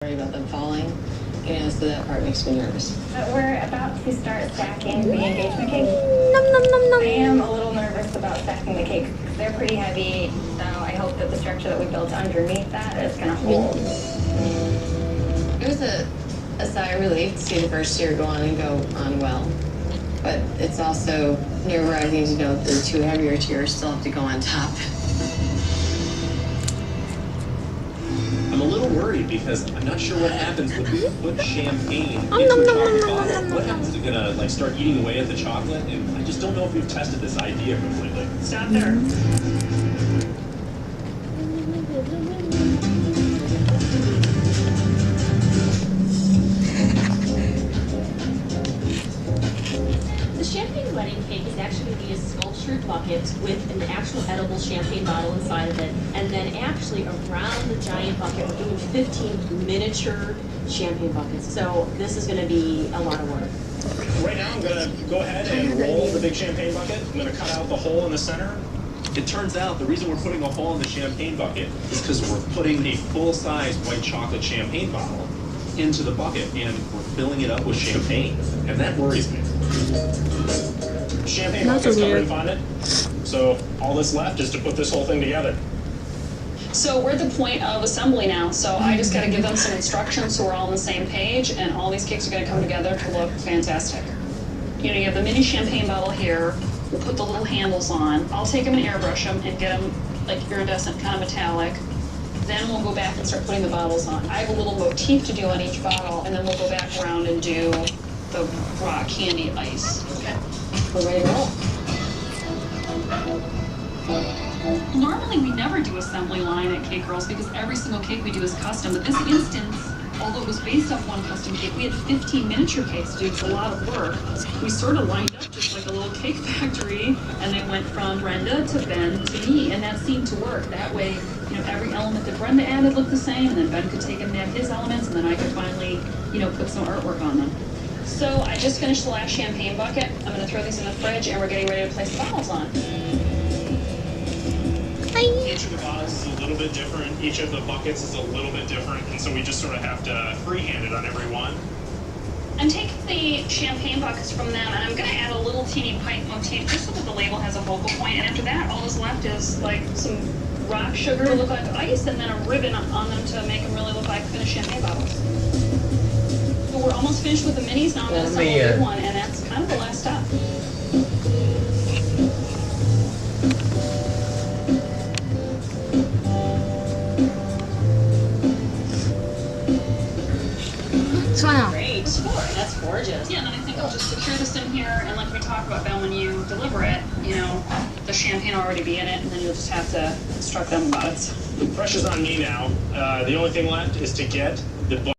Worry about them falling, so that part makes me nervous. We're about to start stacking the engagement cakes. I am a little nervous about stacking the cakes because they're pretty heavy, so I hope that the structure that we built underneath that is going to hold. It was a sigh of relief to see the first tier go on and go on well, but it's also nerve-wracking to know that the two heavier tiers still have to go on top. I'm a little worried because I'm not sure what happens when you put champagne into a chocolate bottle. What happens? Is it gonna start eating away at the chocolate? And I just don't know if we've tested this idea completely. Stop there. The champagne wedding cake is actually going to be a sculptured bucket with an actual edible champagne bottle inside of it. And then actually around the giant bucket, we're doing 15 miniature champagne buckets. So this is going to be a lot of work. Right now, I'm gonna go ahead and roll the big champagne bucket. I'm gonna cut out the hole in the center. It turns out the reason we're putting a hole in the champagne bucket is because we're putting a full-size white chocolate champagne bottle into the bucket and we're filling it up with champagne. And that worries me. Champagne bucket's covered in fondant. So all that's left is to put this whole thing together. So we're at the point of assembly now, so I just got to give them some instructions so we're all on the same page, and all these cakes are going to come together to look fantastic. You have the mini champagne bottle here. We'll put the little handles on. I'll take them and airbrush them and get them like iridescent, kind of metallic. Then we'll go back and start putting the bottles on. I have a little motif to do on each bottle, and then we'll go back around and do the raw candy ice. Okay. We're ready to roll. Normally we never do assembly line at Cake Girls because every single cake we do is custom, but this instance, although it was based off one custom cake, we had 15 miniature cakes to do. It's a lot of work. We sort of lined up just like a little cake factory, and they went from Brenda to Ben to me, and that seemed to work. That way, every element that Brenda added looked the same, and then Ben could take and add his elements, and then I could finally, put some artwork on them. So I just finished the last champagne bucket. I'm going to throw these in the fridge, and we're getting ready to place the bottles on. Each of the bottles is a little bit different. Each of the buckets is a little bit different. And so we just sort of have to freehand it on every one. I'm taking the champagne buckets from them, and I'm going to add a little teeny pipe motif just so that the label has a focal point. And after that, all that's left is like some rock sugar to look like ice, and then a ribbon on them to make them really look like finished champagne bottles. So we're almost finished with the minis. Now I'm going to assemble the big one, and that's kind of the last step. Great. That's gorgeous. Yeah, and then I think I'll just secure this in here, and like we talked about, Ben, when you deliver it, the champagne will already be in it, and then you'll just have to instruct them about it. The pressure's on me now. The only thing left is to get the